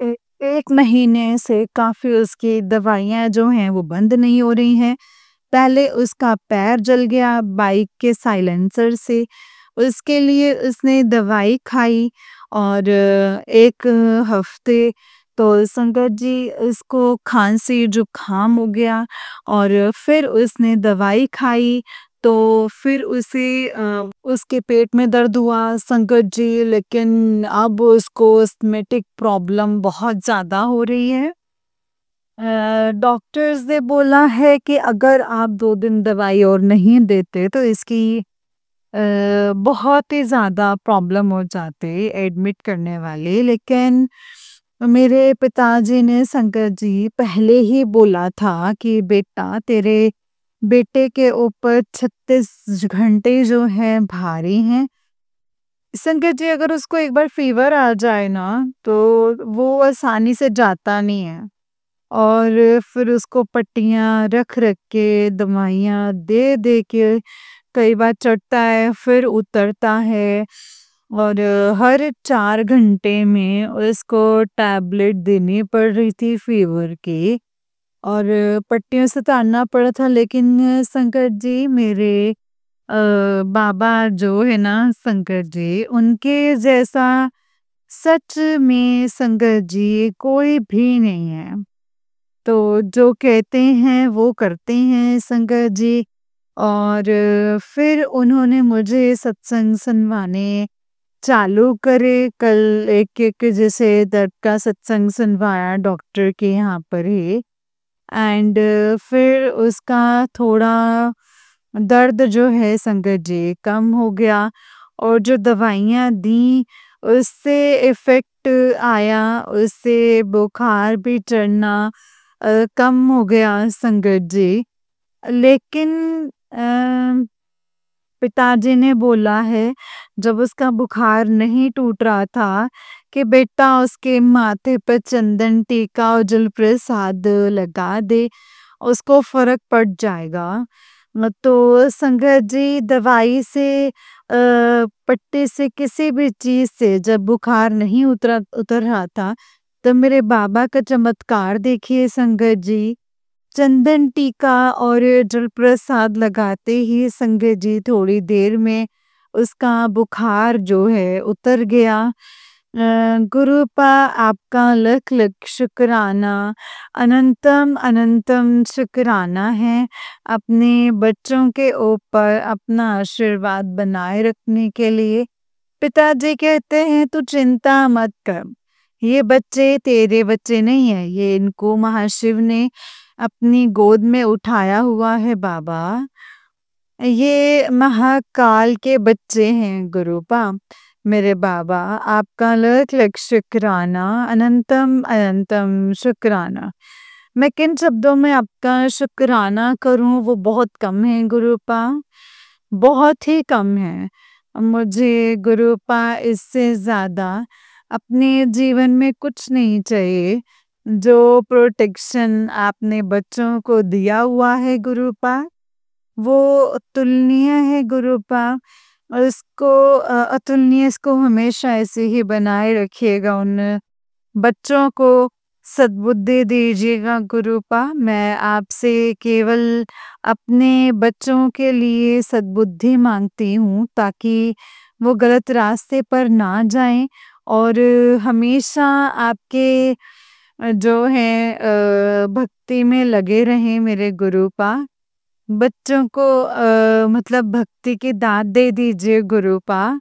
1 महीने से काफ़ी उसकी दवाइयाँ जो हैं वो बंद नहीं हो रही हैं। पहले उसका पैर जल गया बाइक के साइलेंसर से, उसके लिए उसने दवाई खाई और 1 हफ्ते तो संगत जी उसको खांसी जुकाम हो गया और फिर उसने दवाई खाई तो फिर उसके पेट में दर्द हुआ संगत जी, लेकिन अब उसको एस्थमेटिक प्रॉब्लम बहुत ज़्यादा हो रही है। डॉक्टर्स ने बोला है कि अगर आप 2 दिन दवाई और नहीं देते तो इसकी बहुत ही ज़्यादा प्रॉब्लम हो जाते एडमिट करने वाली। लेकिन मेरे पिताजी ने संगत जी पहले ही बोला था कि बेटा तेरे बेटे के ऊपर 36 घंटे जो हैं भारी हैं। संगत जी अगर उसको एक बार फीवर आ जाए ना तो वो आसानी से जाता नहीं है और फिर उसको पट्टियाँ रख रख के दवाइयाँ दे दे के कई बार चढ़ता है फिर उतरता है और हर 4 घंटे में उसको टैबलेट देनी पड़ रही थी फीवर की और पट्टियों से उतारना पड़ा था। लेकिन संकट जी मेरे बाबा जो है ना संकट जी उनके जैसा सच में संगत जी कोई भी नहीं है। तो जो कहते हैं वो करते हैं संगत जी। और फिर उन्होंने मुझे सत्संग सुनवाने चालू करे। कल एक जैसे दर्द का सत्संग सुनवाया डॉक्टर के यहाँ पर ही एंड फिर उसका थोड़ा दर्द जो है संगत जी कम हो गया और जो दवाइयाँ दी उससे इफ़ेक्ट आया, उससे बुखार भी चढ़ना कम हो गया संगत जी। लेकिन पिताजी ने बोला है जब उसका बुखार नहीं टूट रहा था कि बेटा उसके माथे पर चंदन टीका और जल प्रसाद लगा दे, उसको फर्क पड़ जाएगा। तो संगत जी दवाई से पट्टी से किसी भी चीज से जब बुखार नहीं उतर रहा था तो मेरे बाबा का चमत्कार देखिए संगत जी। चंदन टीका और जल प्रसाद लगाते ही संगत जी थोड़ी देर में उसका बुखार जो है उतर गया। गुरुपा आपका लख लख शुक्राना, अनंतम अनंतम शुक्राना है अपने बच्चों के ऊपर अपना आशीर्वाद बनाए रखने के लिए। पिताजी कहते हैं तू चिंता मत कर, ये बच्चे तेरे बच्चे नहीं है, ये इनको महाशिव ने अपनी गोद में उठाया हुआ है बाबा। ये महाकाल के बच्चे हैं गुरुपा। मेरे बाबा, आपका लख लख शुक्राना, अनंतम अनंतम शुक्राना। मैं किन शब्दों में आपका शुक्राना करूं, वो बहुत कम है गुरुपा, बहुत ही कम है। मुझे गुरुपा इससे ज़्यादा अपने जीवन में कुछ नहीं चाहिए। जो प्रोटेक्शन आपने बच्चों को दिया हुआ है गुरुपा, वो अतुलनीय है गुरुपा, और इसको अतुलनीय इसको हमेशा ऐसे ही बनाए रखिएगा। उन बच्चों को सद्बुद्धि दीजिएगा गुरुपा। मैं आपसे केवल अपने बच्चों के लिए सद्बुद्धि मांगती हूँ, ताकि वो गलत रास्ते पर ना जाएं और हमेशा आपके जो है भक्ति में लगे रहें मेरे गुरुपा। बच्चों को मतलब भक्ति की दात दे दीजिए गुरुपा।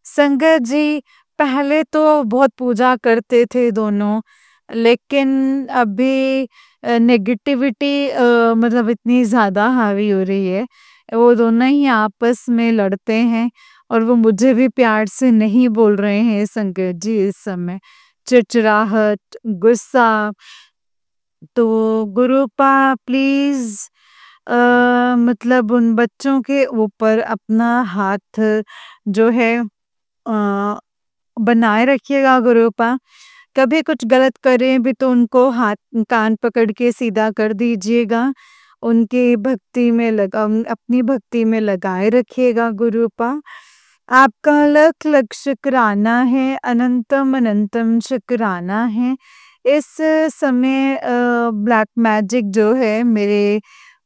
संगत जी पहले तो बहुत पूजा करते थे दोनों, लेकिन अभी नेगेटिविटी मतलब इतनी ज़्यादा हावी हो रही है। वो दोनों ही आपस में लड़ते हैं और वो मुझे भी प्यार से नहीं बोल रहे हैं संगत जी इस समय। चिड़चिड़ाहट, गुस्सा, तो गुरुपा प्लीज़ मतलब उन बच्चों के ऊपर अपना हाथ जो है बनाए रखिएगा गुरुपा। कभी कुछ गलत करें भी तो उनको हाथ कान पकड़ के सीधा कर दीजिएगा। उनकी भक्ति में अपनी भक्ति में लगाए रखिएगा गुरुपा। आपका लख लख शुक्राना है, अनंतम अनंतम शुक्राना है। इस समय ब्लैक मैजिक जो है मेरे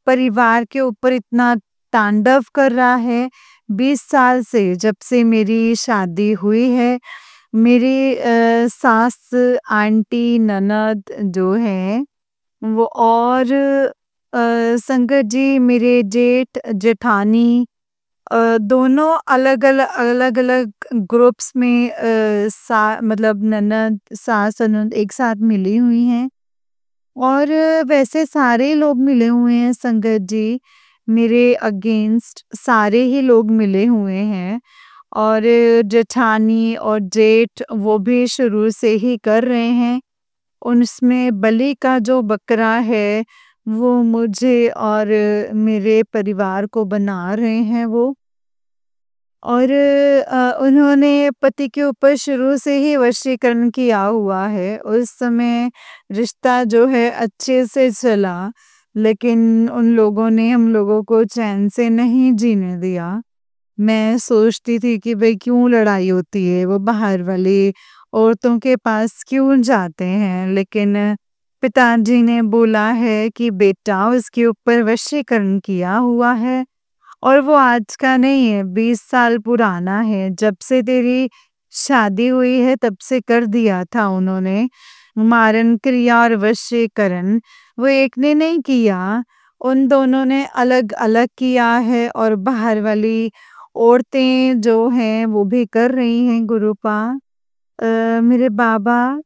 परिवार के ऊपर इतना तांडव कर रहा है। 20 साल से, जब से मेरी शादी हुई है, मेरी सास, आंटी, ननद जो है वो, और संगत जी मेरे जेठ जेठानी दोनों अलग-अलग ग्रुप्स में मतलब ननद, सास, ननद एक साथ मिली हुई हैं। और वैसे सारे लोग मिले हुए हैं संगत जी, मेरे अगेंस्ट सारे ही लोग मिले हुए हैं। और जेठानी और जेठ वो भी शुरू से ही कर रहे हैं। उसमें बलि का जो बकरा है वो मुझे और मेरे परिवार को बना रहे हैं वो। और उन्होंने पति के ऊपर शुरू से ही वशीकरण किया हुआ है। उस समय रिश्ता जो है अच्छे से चला, लेकिन उन लोगों ने हम लोगों को चैन से नहीं जीने दिया। मैं सोचती थी कि भाई क्यों लड़ाई होती है, वो बाहर वाली औरतों के पास क्यों जाते हैं, लेकिन पिताजी ने बोला है कि बेटा उसके ऊपर वशीकरण किया हुआ है और वो आज का नहीं है, 20 साल पुराना है। जब से तेरी शादी हुई है तब से कर दिया था उन्होंने मारण क्रिया और वशीकरण। वो एक ने नहीं किया, उन दोनों ने अलग अलग किया है, और बाहर वाली औरतें जो हैं वो भी कर रही हैं गुरुपा। मेरे बाबा,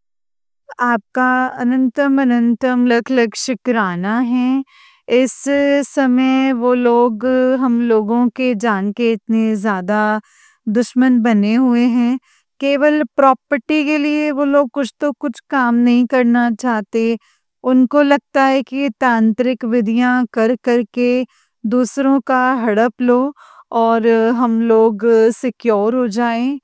आपका अनंतम अनंतम लख लख शुक्राना है। इस समय वो लोग हम लोगों के जान के इतने ज़्यादा दुश्मन बने हुए हैं। केवल प्रॉपर्टी के लिए वो लोग कुछ तो कुछ काम नहीं करना चाहते। उनको लगता है कि तांत्रिक विधियां कर करके दूसरों का हड़प लो और हम लोग सिक्योर हो जाएं।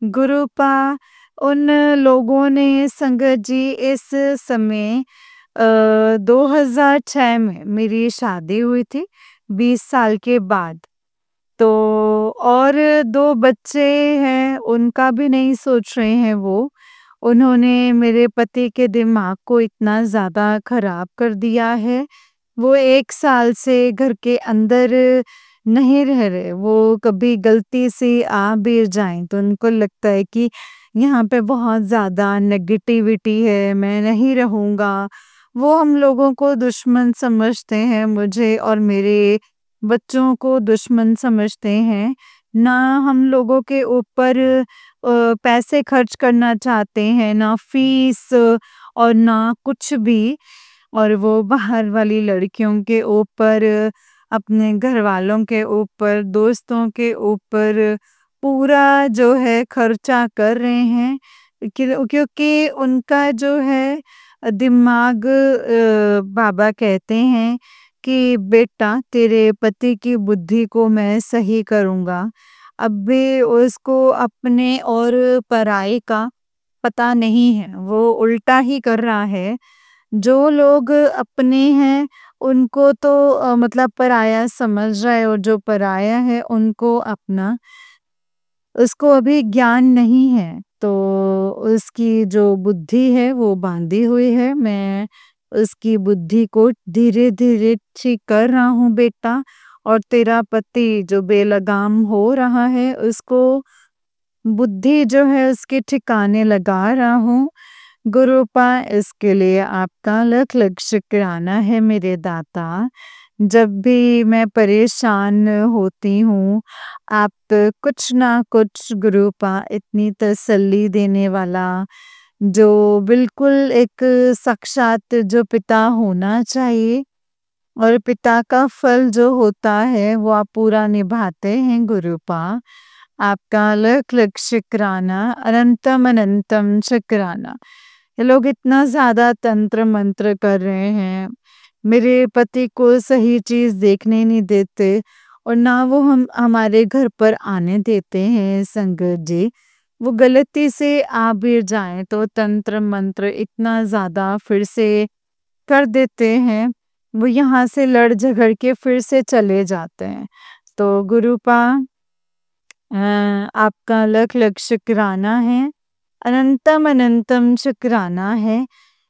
गुरुपा, उन लोगों ने संगत जी इस समय 2006 में मेरी शादी हुई थी, 20 साल के बाद। तो और 2 बच्चे हैं, उनका भी नहीं सोच रहे हैं वो। उन्होंने मेरे पति के दिमाग को इतना ज़्यादा खराब कर दिया है। वो 1 साल से घर के अंदर नहीं रह रहे। वो कभी गलती से आ भी जाएँ तो उनको लगता है कि यहाँ पे बहुत ज़्यादा नेगेटिविटी है, मैं नहीं रहूँगा। वो हम लोगों को दुश्मन समझते हैं, मुझे और मेरे बच्चों को दुश्मन समझते हैं। ना हम लोगों के ऊपर पैसे खर्च करना चाहते हैं, ना फ़ीस और ना कुछ भी। और वो बाहर वाली लड़कियों के ऊपर, अपने घरवालों के ऊपर, दोस्तों के ऊपर पूरा जो है खर्चा कर रहे हैं क्योंकि उनका जो है दिमाग बाबा कहते हैं कि बेटा तेरे पति की बुद्धि को मैं सही करूँगा। अब भी उसको अपने और पराये का पता नहीं है, वो उल्टा ही कर रहा है। जो लोग अपने हैं उनको तो मतलब पराया समझ रहा है और जो पराया है उनको अपना, उसको अभी ज्ञान नहीं है। तो उसकी जो बुद्धि है वो बांधी हुई है। मैं उसकी बुद्धि को धीरे-धीरे ठीक कर रहा हूँ बेटा, और तेरा पति जो बेलगाम हो रहा है उसको बुद्धि जो है उसके ठिकाने लगा रहा हूँ। गुरुपा इसके लिए आपका लख लख शुक्राना है मेरे दाता। जब भी मैं परेशान होती हूँ, आप कुछ ना कुछ गुरुपा इतनी तसल्ली देने वाला, जो बिल्कुल एक साक्षात जो पिता होना चाहिए और पिता का फल जो होता है वो आप पूरा निभाते हैं गुरुपा। आपका लख लख शुक्राना, अनंतम अनंतम शुक्राना। ये लोग इतना ज़्यादा तंत्र मंत्र कर रहे हैं, मेरे पति को सही चीज़ देखने नहीं देते और ना वो हमारे घर पर आने देते हैं संगत जी। वो गलती से आ भी जाएँ तो तंत्र मंत्र इतना ज़्यादा फिर से कर देते हैं, वो यहाँ से लड़ झगड़ के फिर से चले जाते हैं। तो गुरुपा आपका लख लख शुक्राना है, अनंतम अनंतम शुक्राना है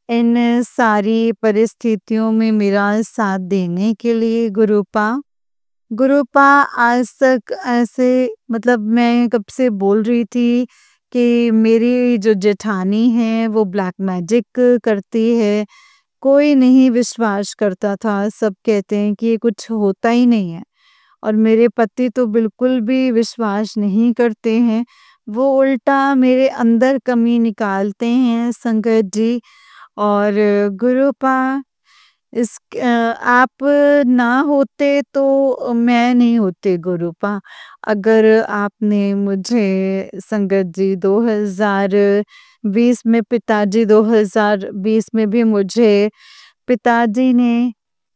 इन सारी परिस्थितियों में मेरा साथ देने के लिए गुरुपा। गुरुपा आज तक ऐसे मतलब मैं कब से बोल रही थी कि मेरी जो जेठानी है वो ब्लैक मैजिक करती है, कोई नहीं विश्वास करता था, सब कहते हैं कि ये कुछ होता ही नहीं है। और मेरे पति तो बिल्कुल भी विश्वास नहीं करते हैं, वो उल्टा मेरे अंदर कमी निकालते हैं संगत जी। और गुरुपा आप ना होते तो मैं नहीं होती गुरुपा। अगर आपने मुझे संगत जी 2020 में पिताजी 2020 में भी मुझे पिताजी ने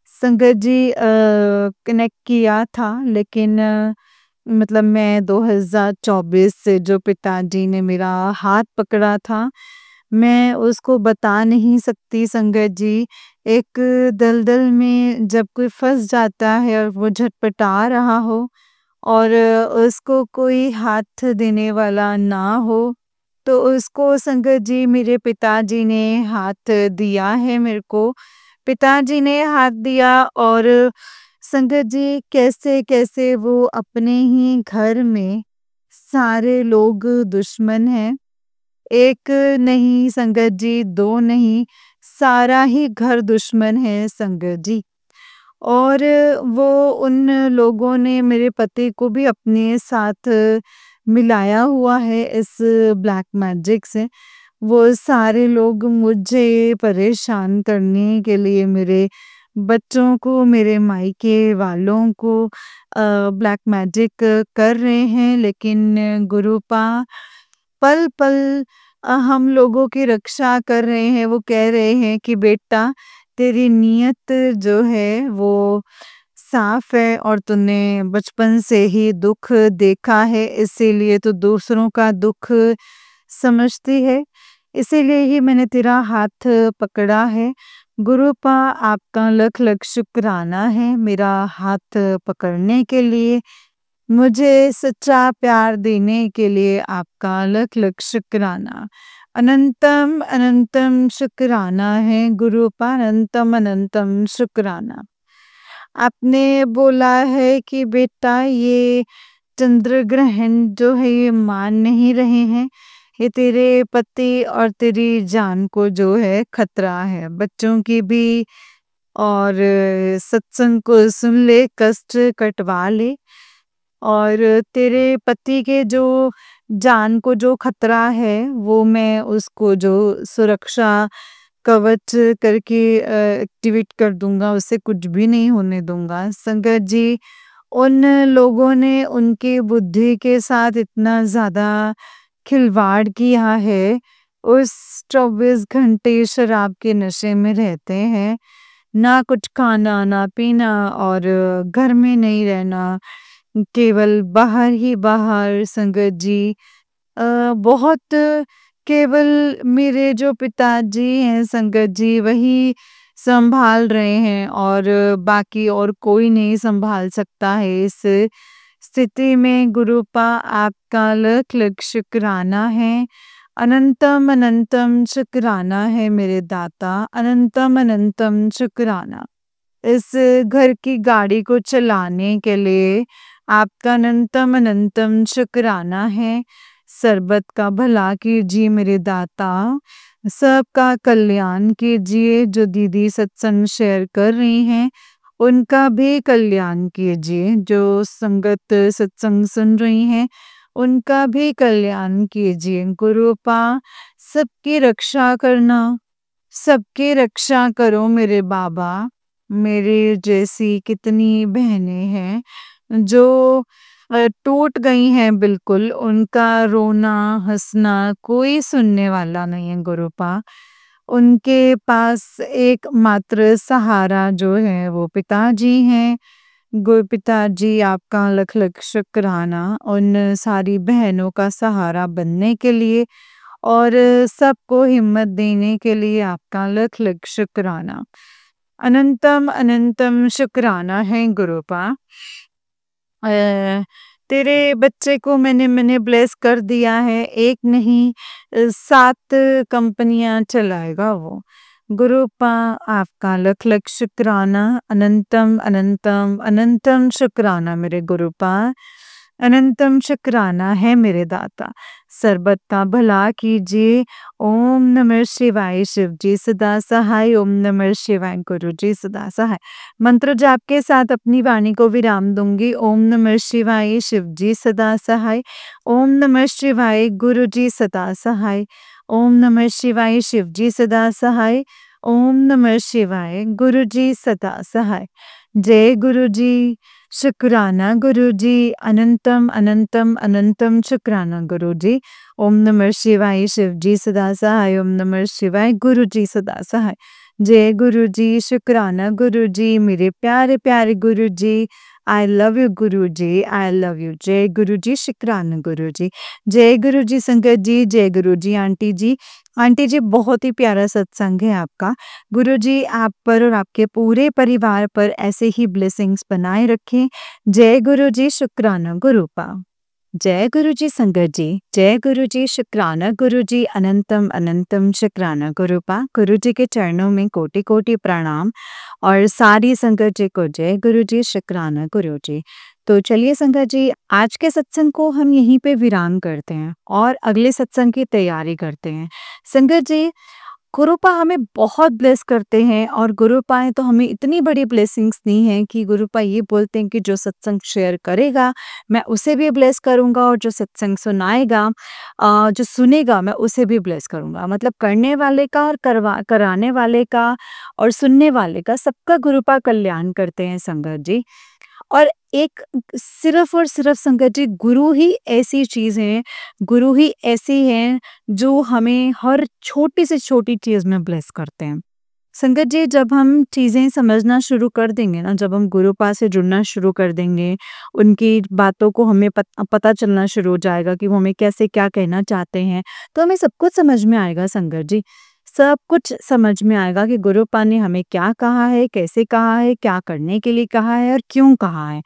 संगत जी कनेक्ट किया था, लेकिन मतलब मैं 2024 से जो पिताजी ने मेरा हाथ पकड़ा था, मैं उसको बता नहीं सकती संगत जी। एक दलदल में जब कोई फँस जाता है और वो झटपटा रहा हो और उसको कोई हाथ देने वाला ना हो, तो उसको संगत जी मेरे पिताजी ने हाथ दिया है मेरे को। पिताजी ने हाथ दिया और संगत जी कैसे-कैसे वो अपने ही घर में सारे लोग दुश्मन हैं। एक नहीं संगत जी, 2 नहीं, सारा ही घर दुश्मन है संगत जी। और वो उन लोगों ने मेरे पति को भी अपने साथ मिलाया हुआ है इस ब्लैक मैजिक से। वो सारे लोग मुझे परेशान करने के लिए मेरे बच्चों को, मेरे मायके वालों को ब्लैक मैजिक कर रहे हैं, लेकिन गुरुपा पल-पल हम लोगों की रक्षा कर रहे हैं। वो कह रहे हैं कि बेटा तेरी नीयत जो है वो साफ है और तूने बचपन से ही दुःख देखा है, इसीलिए तू दूसरों का दुःख समझती है, इसीलिए ही मैंने तेरा हाथ पकड़ा है। गुरुपा आपका लख लख शुक्राना है मेरा हाथ पकड़ने के लिए, मुझे सच्चा प्यार देने के लिए आपका लख लख शुक्राना। अनंतम अनंतम शुक्राना है गुरुपा, अनंतम अनंतम शुक्राना। आपने बोला है कि बेटा ये चंद्र ग्रहण जो है ये मान नहीं रहे हैं, ये तेरे पति और तेरी जान को जो है खतरा है। बच्चों की भी और सत्संग को सुन ले, कष्ट कटवा ले। और तेरे पति के जो जान को जो खतरा है, वो मैं उसको जो सुरक्षा कवच करके एक्टिवेट कर दूँगा, उसे कुछ भी नहीं होने दूँगा। संगत जी उन लोगों ने उनकी बुद्धि के साथ इतना ज़्यादा खिलवाड़ किया है, उस 24 घंटे शराब के नशे में रहते हैं, ना कुछ खाना, ना पीना और घर में नहीं रहना, केवल बाहर ही बाहर संगत जी। बहुत केवल मेरे जो पिताजी हैं संगत जी वही सँभाल रहे हैं और बाकी और कोई नहीं सँभाल सकता है। इस स्थिति में गुरुपा आपका लख-लख शुक्राना है। अनंतम अनंतम शुक्राना है मेरे दाता, अनंतम अनंतम शुक्राना। इस घर की गाड़ी को चलाने के लिए आपका अनंतम अनंतम शुक्राना है। सर्बत का भला कीजिए मेरे दाता, सबका कल्याण कीजिए। जो दीदी सत्संग शेयर कर रही हैं, उनका भी कल्याण कीजिए। जो संगत सत्संग सुन रही हैं, उनका भी कल्याण कीजिए। गुरुपा सबकी रक्षा करना, सबकी रक्षा करो मेरे बाबा। मेरे जैसी कितनी बहनें हैं जो टूट गई हैं बिल्कुल, उनका रोना हंसना कोई सुनने वाला नहीं है गुरुपा। उनके पास एकमात्र सहारा जो है वो पिताजी हैं। पिताजी आपका लख लख शुक्राना उन सारी बहनों का सहारा बनने के लिए और सबको हिम्मत देने के लिए आपका लख लख शुक्राना। अनंतम अनंतम शुक्राना है गुरुपा। अ, तेरे बच्चे को मैंने ब्लेस कर दिया है, एक नहीं 7 कंपनियां चलाएगा वो। गुरुपा आपका लख लख शुक्राना, अनंतम अनंतम अनंतम शुक्राना मेरे गुरुपा। अनंतम शुक्राना है मेरे दाता, सर्बत का भला कीजिए। ओम नमः शिवाय शिव जी सदा सहाय, ओम नमः शिवाय गुरु जी सदा सहाय। मंत्र जाप के साथ अपनी वाणी को विराम दूंगी। ओम नमः शिवाय शिव जी सदा सहाय, ओम नमः शिवाय गुरु जी सदा सहाय, ओम नमः शिवाय शिव जी सदा सहाय, ओम नमः शिवाय गुरु जी सदा सहाय। जय गुरु जी, शुक्राना गुरु जी, अनंतम अनंतम अनंतम शुक्राना गुरु जी। ओम नमः शिवाय शिव जी सदा सहाय, ओम नमः शिवाय गुरु जी सदा सहाय। जय गुरु जी, शुक्राना गुरु जी, मेरे प्यारे प्यारे गुरु जी। I love you Guru ji, I love you. जय गुरु जी, शुक्राना गुरु जी। जय गुरु जी संगत जी, जय गुरु जी आंटी जी। आंटी जी बहुत ही प्यारा सत्संग है आपका। गुरु जी आप पर और आपके पूरे परिवार पर ऐसे ही ब्लेसिंग्स बनाए रखें। जय गुरु जी, शुक्राना गुरुपा। जय गुरु जी संगत जी, जय गुरु जी, शुक्राना गुरु जी, अनंतम अनंतम शुक्राना गुरुपा। गुरु जी के चरणों में कोटि कोटि प्रणाम और सारी संगत जी को जय गुरु जी, शुक्राना गुरु जी। तो चलिए संगत जी, आज के सत्संग को हम यहीं पे विराम करते हैं और अगले सत्संग की तैयारी करते हैं। संगत जी, गुरुपा हमें बहुत ब्लेस करते हैं और गुरुपा ने तो हमें इतनी बड़ी ब्लेसिंग्स दी हैं कि गुरुपा ये बोलते हैं कि जो सत्संग शेयर करेगा मैं उसे भी ब्लेस करूंगा और जो सत्संग सुनाएगा जो सुनेगा मैं उसे भी ब्लेस करूंगा। मतलब करने वाले का और कराने वाले का और सुनने वाले का सबका गुरुपा कल्याण करते हैं संगत जी। और एक सिर्फ और सिर्फ संगत जी गुरु ही ऐसी चीज है, गुरु ही ऐसी हैं जो हमें हर छोटी से छोटी चीज में ब्लेस करते हैं। संगत जी जब हम चीजें समझना शुरू कर देंगे ना, जब हम गुरु पास से जुड़ना शुरू कर देंगे, उनकी बातों को हमें पता चलना शुरू हो जाएगा कि वो हमें कैसे क्या कहना चाहते हैं, तो हमें सब कुछ समझ में आएगा संगत जी। सब कुछ समझ में आएगा कि गुरुपा ने हमें क्या कहा है, कैसे कहा है, क्या करने के लिए कहा है और क्यों कहा है।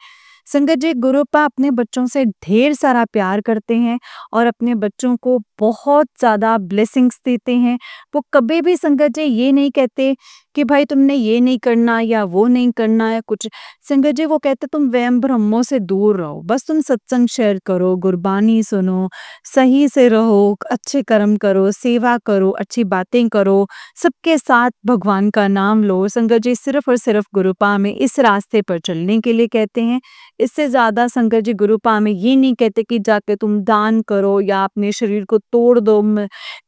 संगत जी गुरुपा अपने बच्चों से ढेर सारा प्यार करते हैं और अपने बच्चों को बहुत ज़्यादा ब्लेसिंग्स देते हैं। वो कभी भी संगत जी ये नहीं कहते कि भाई तुमने ये नहीं करना या वो नहीं करना है कुछ। संगत जी वो कहते तुम वहम भ्रमों से दूर रहो, बस तुम सत्संग शेयर करो, गुरबानी सुनो, सही से रहो, अच्छे कर्म करो, सेवा करो, अच्छी बातें करो, सबके साथ भगवान का नाम लो। संगत जी सिर्फ और सिर्फ गुरुपा में इस रास्ते पर चलने के लिए कहते हैं। इससे ज़्यादा संगत जी गुरुपा में ये नहीं कहते कि जाके तुम दान करो या अपने शरीर को तोड़ दो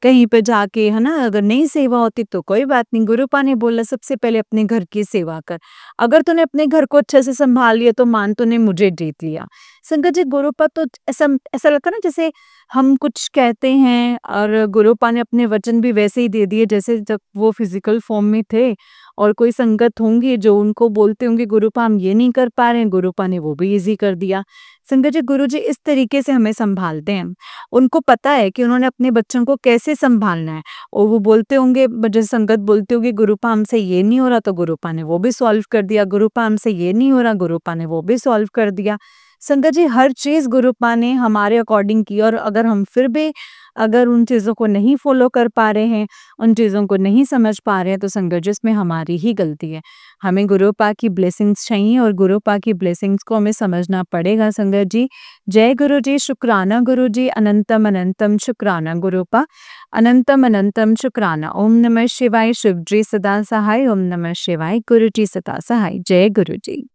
कहीं पे जाके, है ना। अगर नहीं सेवा होती तो कोई बात नहीं, गुरुपा ने बोला बोला सबसे पहले अपने घर की सेवा कर। अगर तूने अपने घर को अच्छे से सँभाल लिया तो मान तूने मुझे जीत लिया। संगत जी गुरुपा तो ऐसा ऐसा लगता है ना जैसे हम कुछ कहते हैं और गुरुपा ने अपने वचन भी वैसे ही दे दिए जैसे जब वो फिज़िकल फ़ॉर्म में थे और कोई संगत होंगी जो उनको बोलते होंगे गुरुपा हम ये नहीं कर पा रहे हैं, गुरुपा ने वो भी ईज़ी कर दिया। संगत जी गुरुजी इस तरीके से हमें सँभालते हैं। उनको पता है कि उन्होंने अपने बच्चों को कैसे सँभालना है और वो बोलते होंगे जैसे संगत बोलती होगी गुरुपा हमसे ये नहीं हो रहा तो गुरुपा ने वो भी सॉल्व कर दिया, गुरुपा हमसे ये नहीं हो रहा गुरुपा ने वो भी सॉल्व कर दिया। संगत जी हर चीज़ गुरुपा ने हमारे अकॉर्डिंग की और अगर हम फिर भी अगर उन चीज़ों को नहीं फ़ॉलो कर पा रहे हैं, उन चीज़ों को नहीं समझ पा रहे हैं तो संगत जी इसमें हमारी ही गलती है। हमें गुरुपा की ब्लेसिंग्स चाहिए और गुरुपा की ब्लेसिंग्स को हमें समझना पड़ेगा संगत जी। जय गुरु जी, शुक्राना गुरु जी, अनंतम अनंतम शुक्राना गुरुपा, अनंतम अनंतम शुक्राना। ओम नमः शिवाय, शिव जी सदा सहाय, ओम नमः शिवाय, गुरु जी सदा सहाय। जय गुरु जी।